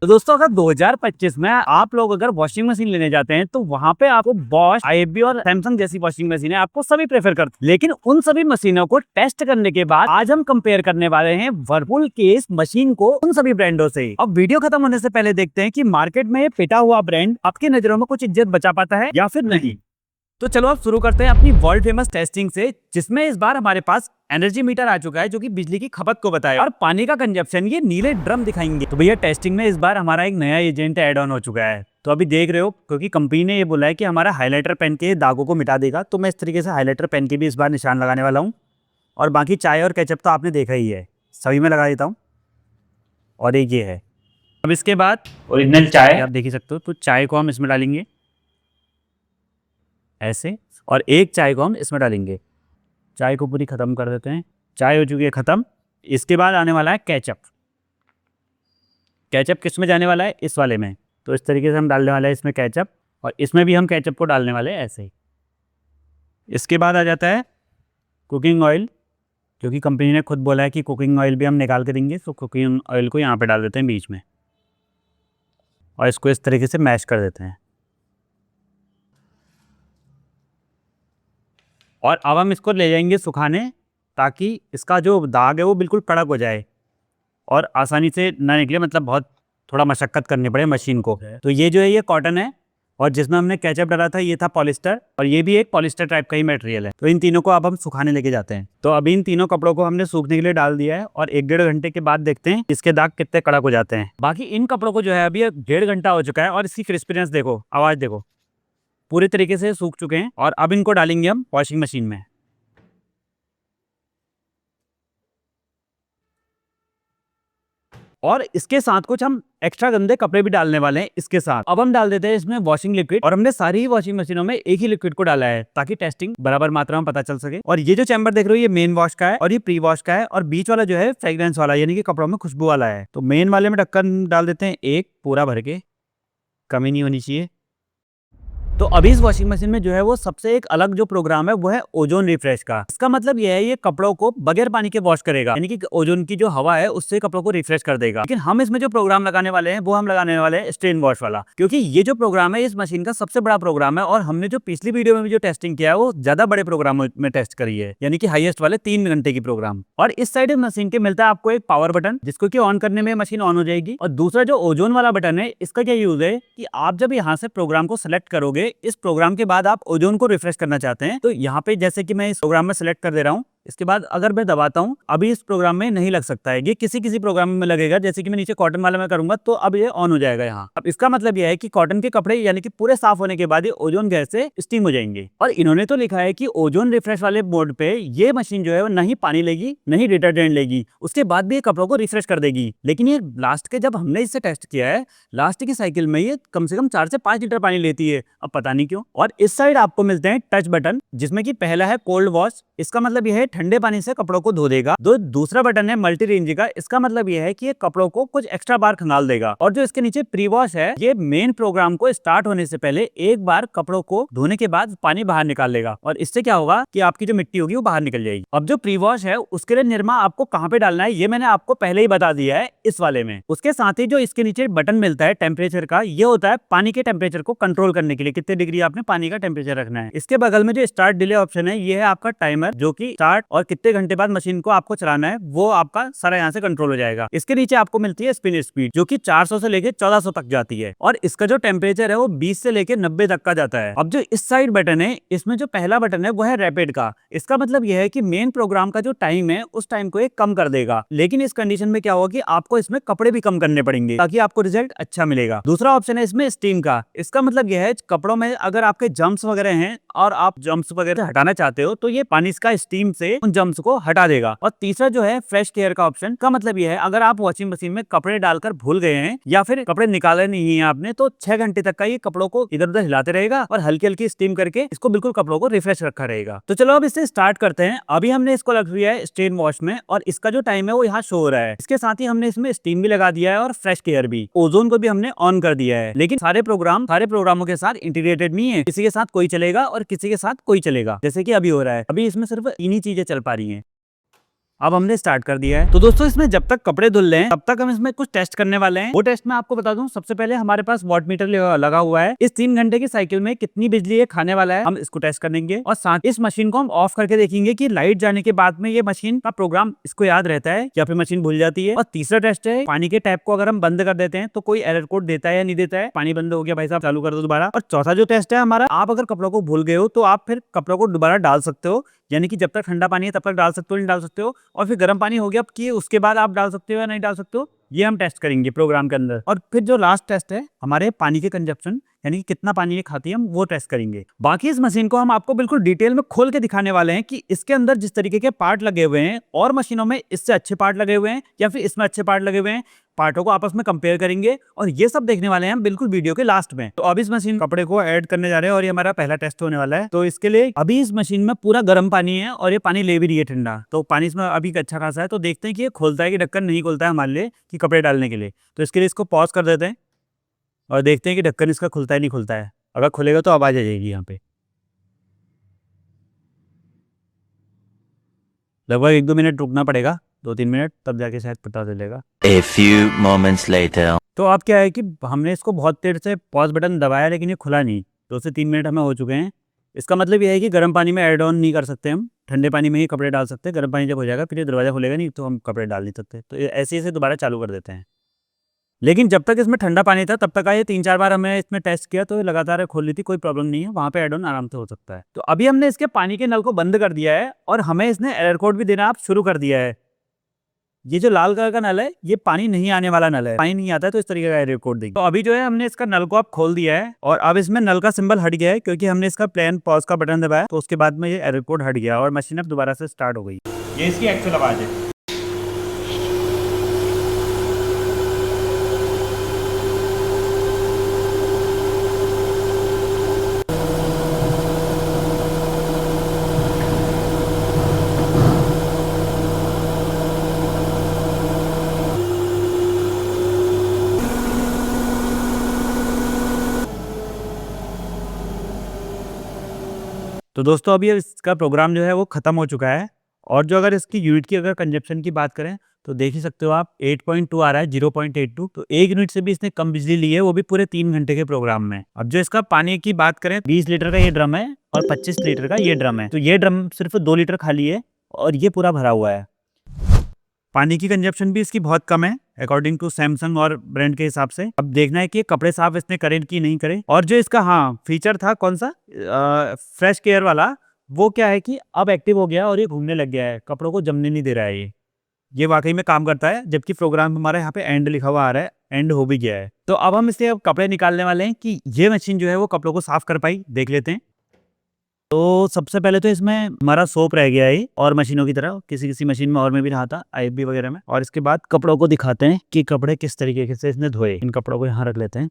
तो दोस्तों अगर 2025 में आप लोग अगर वॉशिंग मशीन लेने जाते हैं तो वहां पे आपको बॉश, आईएफबी और सैमसंग जैसी वॉशिंग मशीनें आपको सभी प्रेफर करते हैं। लेकिन उन सभी मशीनों को टेस्ट करने के बाद आज हम कंपेयर करने वाले हैं वर्लपूल की इस मशीन को उन सभी ब्रांडों से। अब वीडियो खत्म होने से पहले देखते हैं कि मार्केट में ये पिटा हुआ ब्रांड आपकी नजरों में कुछ इज्जत बचा पाता है या फिर नहीं। तो चलो अब शुरू करते हैं अपनी वर्ल्ड फेमस टेस्टिंग से, जिसमें इस बार हमारे पास एनर्जी मीटर आ चुका है जो कि बिजली की खपत को बताएगा और पानी का कंजप्शन ये नीले ड्रम दिखाएंगे। तो भैया टेस्टिंग में इस बार हमारा एक नया एजेंट ऐड ऑन हो चुका है। तो अभी देख रहे हो क्योंकि कंपनी ने ये बोला है कि हमारा हाइलाइटर पेन के दागों को मिटा देगा, तो मैं इस तरीके से हाइलाइटर पेन के भी इस बार निशान लगाने वाला हूँ। और बाकी चाय और केचप तो आपने देखा ही है, सभी में लगा देता हूँ। और एक ये है। अब इसके बाद ओरिजिनल चाय आप देख ही सकते हो, तो चाय को हम इसमें डालेंगे ऐसे, और एक चाय को हम इसमें डालेंगे। चाय को पूरी खत्म कर देते हैं। चाय हो चुकी है खत्म। इसके बाद आने वाला है केचप। केचप किस में जाने वाला है? इस वाले में। तो इस तरीके से हम डालने वाले हैं इसमें केचप, और इसमें भी हम केचप को डालने वाले हैं ऐसे ही। इसके बाद आ जाता है कुकिंग ऑयल, क्योंकि कंपनी ने खुद बोला है कि कुकिंग ऑयल भी हम निकाल के देंगे, तो कुकिंग ऑयल को यहाँ पे डाल देते हैं बीच में, और इसको इस तरीके से मैश कर देते हैं। और अब हम इसको ले जाएंगे सुखाने, ताकि इसका जो दाग है वो बिल्कुल कड़क हो जाए और आसानी से ना निकले, मतलब बहुत थोड़ा मशक्कत करनी पड़े मशीन को। तो ये जो है ये कॉटन है, और जिसमें हमने केचप डाला था ये था पॉलिस्टर, और ये भी एक पॉलिस्टर टाइप का ही मटेरियल है। तो इन तीनों को अब हम सुखाने लेके जाते हैं। तो अभी इन तीनों कपड़ों को हमने सूखने के लिए डाल दिया है, और 1-1.5 घंटे के बाद देखते हैं इसके दाग कितने कड़क हो जाते हैं। बाकी इन कपड़ों को जो है अभी 1.5 घंटा हो चुका है, और इसकी क्रिस्पीनेस देखो, आवाज़ देखो, पूरे तरीके से सूख चुके हैं। और अब इनको डालेंगे हम वॉशिंग मशीन में। और इसके साथ कुछ हम एक्स्ट्रा गंदे कपड़े भी डालने वाले हैं इसके साथ। अब हम डाल देते हैं इसमें वॉशिंग लिक्विड, और हमने सारी ही वॉशिंग मशीनों में एक ही लिक्विड को डाला है ताकि टेस्टिंग बराबर मात्रा में पता चल सके। और ये जो चैम्बर देख रहे हो ये मेन वॉश का है, और ये प्री वॉश का है, और बीच वाला जो है फ्रेग्रेंस वाला, यानी कि कपड़ों में खुशबू वाला है। तो मेन वाले में ढक्कन डाल देते हैं एक पूरा भर के, कमी नहीं होनी चाहिए। तो अभी इस वॉशिंग मशीन में जो है वो सबसे एक अलग जो प्रोग्राम है वो है ओजोन रिफ्रेश का। इसका मतलब ये है ये कपड़ों को बगैर पानी के वॉश करेगा, यानी कि ओजोन की जो हवा है उससे कपड़ों को रिफ्रेश कर देगा। लेकिन हम इसमें जो प्रोग्राम लगाने वाले हैं वो हम लगाने वाले हैं स्टेन वॉश वाला, क्योंकि ये जो प्रोग्राम है इस मशीन का सबसे बड़ा प्रोग्राम है। और हमने जो पिछली वीडियो में भी जो टेस्टिंग किया है वो ज्यादा बड़े प्रोग्राम में टेस्ट करी है, यानी कि हाईएस्ट वाले 3 घंटे की प्रोग्राम। और इस साइड मशीन के मिलता है आपको एक पावर बटन, जिसको कि ऑन करने में मशीन ऑन हो जाएगी। और दूसरा जो ओजोन वाला बटन है, इसका क्या यूज है कि आप जब यहाँ से प्रोग्राम को सिलेक्ट करोगे, इस प्रोग्राम के बाद आप ओजोन को रिफ्रेश करना चाहते हैं, तो यहाँ पे जैसे कि मैं इस प्रोग्राम में सिलेक्ट कर दे रहा हूँ, इसके बाद अगर मैं दबाता हूँ, अभी इस प्रोग्राम में नहीं लग सकता है, ये किसी किसी प्रोग्राम में लगेगा। जैसे कि मैं नीचे कॉटन वाले में करूंगा तो अब ये ऑन हो जाएगा यहाँ। अब इसका मतलब यह है कि कॉटन के कपड़े यानी कि पूरे साफ होने के बाद ये ओजोन गैस से स्टीम हो जाएंगे। और इन्होंने तो लिखा है कि ओजोन रिफ्रेश वाले मोड पे ये मशीन जो है वो नहीं पानी लेगी, नहीं डिटर्जेंट लेगी, उसके बाद भी ये कपड़ों को रिफ्रेश कर देगी। लेकिन ये लास्ट के जब हमने इससे टेस्ट किया है, लास्ट की साइकिल में ये कम से कम 4 से 5 लीटर पानी लेती है, अब पता नहीं क्यों। और इस साइड आपको मिलते हैं टच बटन, जिसमें कि पहला है कोल्ड वॉश, इसका मतलब यह है ठंडे पानी से कपड़ों को धो देगा। दूसरा बटन है मल्टी रेंज का, इसका मतलब यह है कि ये कपड़ों को कुछ एक्स्ट्रा बार खंगाल देगा। और जो इसके नीचे प्री वॉश है, ये मेन प्रोग्राम को स्टार्ट होने से पहले एक बार कपड़ों को धोने के बाद पानी बाहर निकाल लेगा, और इससे क्या होगा कि आपकी जो मिट्टी होगी वो बाहर निकल जाएगी। अब जो प्री वॉश है उसके लिए निरमा आपको कहाँ पे डालना है ये मैंने आपको पहले ही बता दिया है इस वाले में। उसके साथ ही जो इसके नीचे बटन मिलता है टेम्परेचर का, ये होता है पानी के टेम्परेचर को कंट्रोल करने के लिए, कितने डिग्री आपने पानी का टेम्परेचर रखना है। इसके बगल में जो स्टार्ट डिले ऑप्शन है, ये है आपका टाइमर, जो कि स्टार्ट और कितने घंटे बाद मशीन को आपको चलाना है वो आपका सारा यहाँ से कंट्रोल हो जाएगा। इसके नीचे आपको मिलती है स्पिन स्पीड, जो कि 400 से लेके 1400 तक जाती है, और इसका जो टेम्परेचर है वो 20 से लेके 90 तक का जाता है। अब जो इस साइड बटन है, इसमें जो पहला बटन है वो है रैपिड का। इसका मतलब यह है कि मेन प्रोग्राम का जो टाइम है उस टाइम को ये कम कर देगा। लेकिन इस कंडीशन में क्या होगा कि आपको इसमें कपड़े भी कम करने पड़ेंगे ताकि आपको रिजल्ट अच्छा मिलेगा। दूसरा ऑप्शन है इसमें स्टीम का। इसका मतलब यह है कपड़ों में अगर आपके जम्स वगैरह हैं और आप जम्स वगैरह हटाना चाहते हो, तो ये पानी का स्टीम से उन जम्स को हटा देगा। और तीसरा जो है फ्रेश केयर का ऑप्शन का मतलब ये है अगर आप वॉशिंग मशीन में कपड़े डालकर भूल गए हैं या फिर कपड़े निकाले नहीं है आपने, तो 6 घंटे तक का ये कपड़ों को इधर उधर हिलाते रहेगा और हल्की हल्की स्टीम करके इसको बिल्कुल कपड़ों को रिफ्रेश रखा रहेगा। तो चलो अब इससे स्टार्ट करते हैं। अभी हमने इसको लग दिया है स्टेन वॉश में, और इसका जो टाइम है वो यहाँ शो हो रहा है। इसके साथ ही हमने इसमें स्टीम भी लगा दिया है और फ्रेश केयर भी, ओजोन को भी हमने ऑन कर दिया है। लेकिन सारे प्रोग्रामों के साथ इंटीग्रेटेड नहीं है, किसी के साथ कोई चलेगा और किसी के साथ कोई चलेगा, जैसे कि अभी हो रहा है। अभी इसमें सिर्फ 3 ही चीजें चल पा रही है। अब हमने स्टार्ट कर दिया है। तो दोस्तों इसमें जब तक कपड़े धुल रहे हैं तब तक हम इसमें कुछ टेस्ट करने वाले हैं। वो टेस्ट मैं आपको बता दूं, सबसे पहले हमारे पास वाट मीटर लगा हुआ है। इस 3 घंटे की साइकिल में कितनी बिजली ये खाने वाला है हम इसको टेस्ट करेंगे, और साथ इस मशीन को हम ऑफ करके देखेंगे कि लाइट जाने के बाद में ये मशीन का प्रोग्राम इसको याद रहता है या फिर मशीन भूल जाती है। और तीसरा टेस्ट है पानी के टैप को अगर हम बंद कर देते हैं तो कोई एरर कोड देता है या नहीं देता है, पानी बंद हो गया भाई साहब चालू कर दो दोबारा। और चौथा जो टेस्ट है हमारा, आप अगर कपड़ों को भूल गए हो तो आप फिर कपड़ों को दोबारा डाल सकते हो, यानी कि जब तक ठंडा पानी है तब तक डाल सकते हो नहीं डाल सकते हो, और फिर गर्म पानी हो गया कि उसके बाद आप डाल सकते हो या नहीं डाल सकते हो, ये हम टेस्ट करेंगे प्रोग्राम के अंदर। और फिर जो लास्ट टेस्ट है हमारे पानी के कंजप्शन, यानी कि कितना पानी ये खाती है, हम वो टेस्ट करेंगे। बाकी इस मशीन को हम आपको बिल्कुल डिटेल में खोल के दिखाने वाले हैं कि इसके अंदर जिस तरीके के पार्ट लगे हुए हैं और मशीनों में इससे अच्छे पार्ट लगे हुए हैं या फिर इसमें अच्छे पार्ट लगे हुए हैं, पार्टों को आपस में कंपेयर करेंगे और ये सब देखने वाले हैं हम बिल्कुल वीडियो के लास्ट में। तो अब इस मशीन कपड़े को ऐड करने जा रहे हैं और ये हमारा पहला टेस्ट होने वाला है। तो इसके लिए अभी इस मशीन में पूरा गर्म पानी है और ये पानी ले भी रही है ठंडा, तो पानी इसमें अभी अच्छा खासा है। तो देखते हैं कि ये खोलता है कि ढक्कन नहीं खोलता है हमारे लिए कि कपड़े डालने के लिए। तो इसके लिए इसको पॉज कर देते हैं और देखते हैं कि ढक्कन इसका खुलता है नहीं खुलता है। अगर खुलेगा तो आवाज आ जाएगी यहाँ पे। लगभग 1-2 मिनट रुकना पड़ेगा, 2-3 मिनट, तब जाके शायद पता चलेगा। A few moments later. तो अब क्या है कि हमने इसको बहुत देर से पॉज बटन दबाया लेकिन ये खुला नहीं। 2 से 3 मिनट हमें हो चुके हैं। इसका मतलब ये है कि गर्म पानी में ऐड ऑन नहीं कर सकते, हम ठंडे पानी में ही कपड़े डाल सकते हैं। गर्म पानी जब हो जाएगा फिर ये दरवाजा खुलेगा नहीं तो हम कपड़े डाल नहीं सकते। तो ऐसे ऐसे दोबारा चालू कर देते हैं। लेकिन जब तक इसमें ठंडा पानी था तब तक ये 3-4 बार हमने इसमें टेस्ट किया तो ये लगातार खोल ली थी, कोई प्रॉब्लम नहीं है, वहाँ पे ऐड ऑन आराम से हो सकता है। तो अभी हमने इसके पानी के नल को बंद कर दिया है और हमें इसने एरर कोड भी देना आप शुरू कर दिया है। ये जो लाल कलर का नल है ये पानी नहीं आने वाला नल है, पानी नहीं आता है तो इस तरीके का एरर कोड देगी। तो अभी जो है हमने इसका नल को अब खोल दिया है और अब इसमें नल का सिंबल हट गया है क्योंकि हमने इसका प्लेन पॉज का बटन दबाया, तो उसके बाद में ये एरर कोड हट गया और मशीन अब दोबारा से स्टार्ट हो गई। ये इसकी एक्चुअल आवाज है। तो दोस्तों अभी इसका प्रोग्राम जो है वो खत्म हो चुका है और जो अगर इसकी यूनिट की अगर कंजप्शन की बात करें तो देख ही सकते हो आप 8.2 आ रहा है, 0.82। तो 1 यूनिट से भी इसने कम बिजली ली है, वो भी पूरे 3 घंटे के प्रोग्राम में। अब जो इसका पानी की बात करें, 20 लीटर का ये ड्रम है और 25 लीटर का ये ड्रम है। तो ये ड्रम सिर्फ 2 लीटर खाली है और ये पूरा भरा हुआ है। पानी की कंजप्शन भी इसकी बहुत कम है अकॉर्डिंग टू सैमसंग और ब्रांड के हिसाब से। अब देखना है कि कपड़े साफ इसने करे कि नहीं करे। और जो इसका फीचर था कौन सा, फ्रेश केयर वाला, वो क्या है कि अब एक्टिव हो गया और ये घूमने लग गया है, कपड़ों को जमने नहीं दे रहा है। ये वाकई में काम करता है, जबकि प्रोग्राम हमारा यहाँ पे एंड लिखा हुआ आ रहा है, एंड हो भी गया है। तो अब हम इससे अब कपड़े निकालने वाले हैं कि ये मशीन जो है वो कपड़ों को साफ कर पाई, देख लेते हैं। तो सबसे पहले तो इसमें हमारा सोप रह गया है और मशीनों की तरह किसी किसी मशीन में और में भी रहा था, IFB वगैरह में। और इसके बाद कपड़ों को दिखाते हैं कि कपड़े किस तरीके से इसने धोए। इन कपड़ों को यहाँ रख लेते हैं।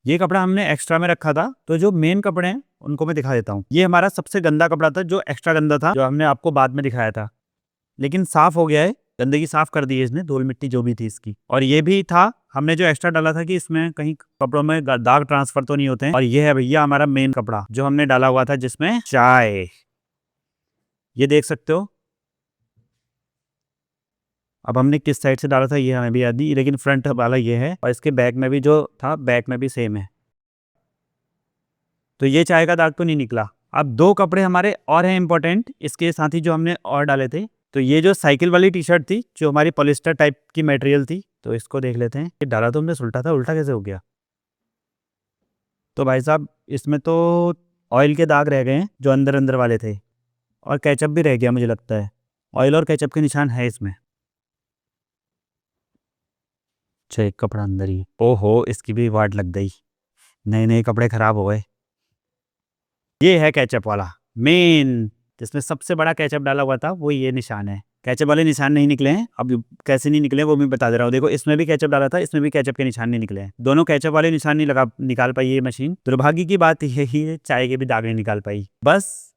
ये कपड़ा हमने एक्स्ट्रा में रखा था, तो जो मेन कपड़े हैं उनको मैं दिखा देता हूँ। ये हमारा सबसे गंदा कपड़ा था जो एक्स्ट्रा गंदा था, जो हमने आपको बाद में दिखाया था, लेकिन साफ हो गया है, गंदगी साफ कर दी है इसने, धूल मिट्टी जो भी थी इसकी। और ये भी था हमने जो एक्स्ट्रा डाला था कि इसमें कहीं कपड़ों में दाग ट्रांसफर तो नहीं होते हैं। और ये है भैया हमारा मेन कपड़ा जो हमने डाला हुआ था जिसमें चाय, ये देख सकते हो। अब हमने किस साइड से डाला था ये हमें भी याद नहीं, लेकिन फ्रंट वाला ये है और इसके बैक में भी जो था, बैक में भी सेम है। तो ये चाय का दाग तो नहीं निकला। अब 2 कपड़े हमारे और हैं इंपॉर्टेंट इसके साथ ही जो हमने और डाले थे। तो ये जो साइकिल वाली टी-शर्ट थी जो हमारी पॉलिस्टर टाइप की मटेरियल थी, तो इसको देख लेते हैं। ये डाला तो हमने उल्टा था, उल्टा कैसे हो गया। तो भाई साहब इसमें तो ऑयल के दाग रह गए हैं जो अंदर अंदर वाले थे, और केचप भी रह गया मुझे लगता है। ऑयल और केचप के निशान है इसमें। अच्छा एक कपड़ा अंदर ही, ओहो इसकी भी वाट लग गई, नए नए कपड़े खराब हो गए। ये है केचप वाला मेन, जिसमें सबसे बड़ा केचप डाला हुआ था, वो ये निशान है। केचप वाले निशान नहीं निकले हैं, अब कैसे नहीं निकले वो मैं बता दे रहा हूँ। देखो इसमें भी केचप डाला था, इसमें भी केचप के निशान नहीं निकले हैं। दोनों केचप वाले निशान नहीं निकाल पाई ये मशीन। दुर्भाग्य की बात यही है, चाय के भी दाग नहीं निकाल पाई। बस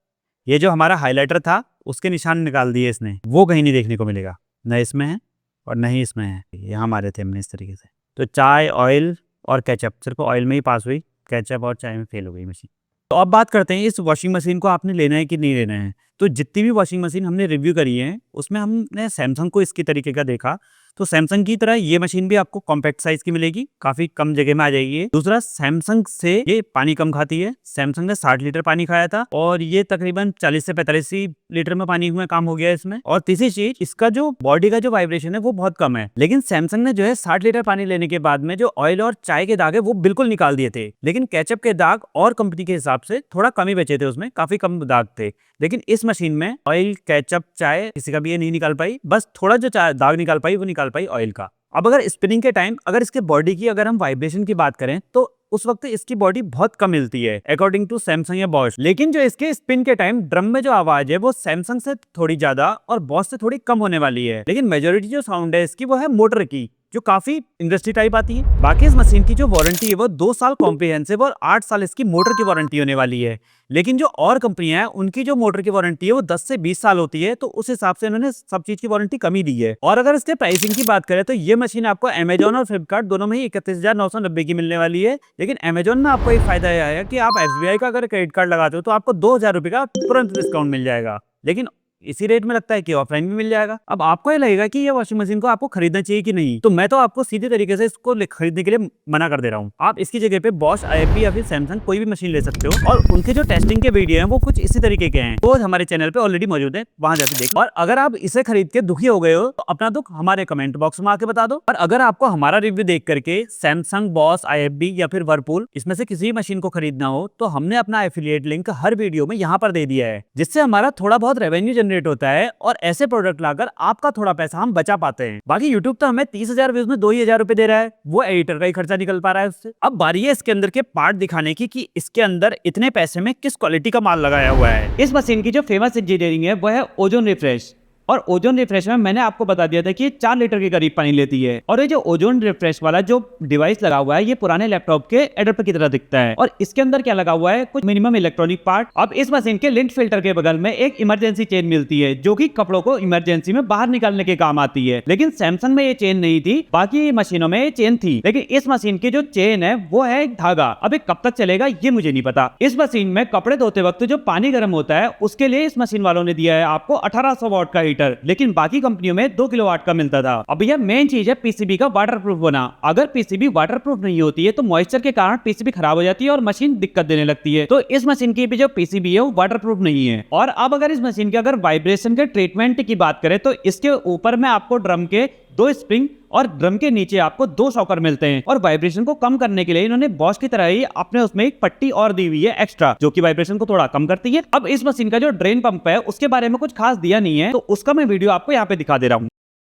ये जो हमारा हाईलाइटर था उसके निशान निकाल दिए इसने, वो कहीं नहीं देखने को मिलेगा, न इसमें है और न ही इसमें है। यहाँ मारे थे हमने इस तरीके से। तो चाय, ऑयल और केचप, सिर्फ ऑयल में ही पास हुई, केचप और चाय में फेल हो गई मशीन। तो अब बात करते हैं इस वॉशिंग मशीन को आपने लेना है कि नहीं लेना है। तो जितनी भी वॉशिंग मशीन हमने रिव्यू करी है उसमें हमने सैमसंग को इसकी तरीके का देखा, तो सैमसंग की तरह ये मशीन भी आपको कॉम्पैक्ट साइज की मिलेगी, काफी कम जगह में आ जाएगी ये। दूसरा, सैमसंग से ये पानी कम खाती है। सैमसंग ने 60 लीटर पानी खाया था और ये तकरीबन 40 से 45 लीटर में पानी में काम हो गया इसमें। और तीसरी चीज, इसका जो बॉडी का जो वाइब्रेशन है वो बहुत कम है। लेकिन सैमसंग ने जो है 60 लीटर पानी लेने के बाद में जो ऑयल और चाय के दाग है वो बिल्कुल निकाल दिए थे, लेकिन केचप के दाग और कंपनी के हिसाब से थोड़ा कम ही बचे थे, उसमें काफी कम दाग थे। लेकिन इस मशीन में ऑयल, केचप, चाय किसी का भी ये नहीं निकाल पाई, बस थोड़ा जो दाग निकाल पाई वो निकाल पाई ऑयल का। अब अगर स्पिनिंग के टाइम अगर इसके बॉडी की अगर हम वाइब्रेशन की बात करें तो उस वक्त इसकी बॉडी बहुत कम मिलती है अकॉर्डिंग टू सैमसंग या बॉश। लेकिन जो इसके स्पिन के टाइम ड्रम में जो आवाज है वो सैमसंग से थोड़ी ज्यादा और बॉश से थोड़ी कम होने वाली है। लेकिन मेजोरिटी जो साउंड है इसकी वो है मोटर की, जो काफी इंडस्ट्री टाइप आती है। बाकी इस मशीन की जो वारंटी है वो 2 साल कॉम्प्रिहेंसिव और 8 साल इसकी मोटर की वारंटी होने वाली है। लेकिन जो और कंपनियां हैं उनकी जो मोटर की वारंटी है वो 10 से 20 साल होती है, तो उस हिसाब से इन्होंने सब चीज की वारंटी कम ही दी है। और अगर इसके प्राइसिंग की बात करें तो ये मशीन आपको अमेजॉन और फ्लिपकार्ट दोनों में ही 31,990 की मिलने वाली है। लेकिन अमेजॉन में आपको एक फायदा यह है कि आप SBI का अगर क्रेडिट कार्ड लगाते हो तो आपको 2,000 रुपए का तुरंत डिस्काउंट मिल जाएगा। लेकिन इसी रेट में लगता है कि ऑफलाइन भी मिल जाएगा। अब आपको ये लगेगा कि ये वॉशिंग मशीन को आपको खरीदना चाहिए कि नहीं, तो मैं तो आपको सीधे तरीके से इसको खरीदने के लिए मना कर दे रहा हूँ। आप इसकी जगह पे बॉश, IFB या फिर सैमसंग कोई भी मशीन ले सकते हो, और उनके जो टेस्टिंग के वीडियो हैं वो कुछ इसी तरीके के हैं, वो हमारे चैनल पे ऑलरेडी मौजूद है, वहां जाके देख। और अगर आप इसे खरीद के दुखी हो गए हो तो अपना दुख हमारे कमेंट बॉक्स में आके बता दो। और अगर आपको हमारा रिव्यू देख करके सैमसंग, बॉश, IFB या फिर वर्लपूल इसमें से किसी मशीन को खरीदना हो तो हमने अपना एफिलिएट लिंक हर वीडियो में यहाँ पर दे दिया है, जिससे हमारा थोड़ा बहुत रेवेन्यू जनरेट होता है और ऐसे प्रोडक्ट लाकर आपका थोड़ा पैसा हम बचा पाते हैं। बाकी YouTube तो हमें 30,000 व्यूज में 2,000 रुपए दे रहा है, वो एडिटर का ही खर्चा निकल पा रहा है उससे। अब बारी है इसके अंदर के पार्ट दिखाने की कि इसके अंदर इतने पैसे में किस क्वालिटी का माल लगाया हुआ है। इस मशीन की जो फेमस इंजीनियरिंग है वो है ओजोन रिफ्रेश। और ओजोन रिफ्रेश में मैंने आपको बता दिया था कि ये 4 लीटर के करीब पानी लेती है। और ये जो ओजोन रिफ्रेश वाला जो डिवाइस लगा हुआ है ये पुराने लैपटॉप के एडाप्टर की तरह दिखता है। और इसके अंदर क्या लगा हुआ है, कुछ मिनिमम इलेक्ट्रॉनिक पार्ट। अब इस मशीन के लिंट फिल्टर के बगल में एक इमरजेंसी चेन मिलती है जो कि कपड़ों को इमरजेंसी में बाहर निकालने के काम आती है। लेकिन सैमसंग में ये चेन नहीं थी, बाकी मशीनों में ये चेन थी। लेकिन इस मशीन की जो चेन है वो है एक धागा। अब ये कब तक चलेगा ये मुझे नहीं पता। इस मशीन में कपड़े धोते वक्त जो पानी गर्म होता है उसके लिए इस मशीन वालों ने दिया है आपको 1800 वॉट का हीटर, लेकिन बाकी कंपनियों में 2 किलोवाट का मिलता था। अब यह मेन चीज है पीसीबी का वाटरप्रूफ होना। अगर पीसीबी वाटरप्रूफ नहीं होती है तो मॉइस्चर के कारण पीसीबी खराब हो जाती है और मशीन दिक्कत देने लगती है। तो इस मशीन की भी जो पीसीबी है वो वाटरप्रूफ नहीं है। और अब अगर इस मशीन के अगर वाइब्रेशन के ट्रीटमेंट की बात करें तो इसके ऊपर में आपको ड्रम के 2 स्प्रिंग और ड्रम के नीचे आपको 2 शॉकर मिलते हैं। और वाइब्रेशन को कम करने के लिए इन्होंने बॉश की तरह ही अपने उसमें एक पट्टी और दी हुई है एक्स्ट्रा, जो कि वाइब्रेशन को थोड़ा कम करती है। अब इस मशीन का जो ड्रेन पंप है उसके बारे में कुछ खास दिया नहीं है, तो उसका मैं वीडियो आपको यहाँ पे दिखा दे रहा हूँ।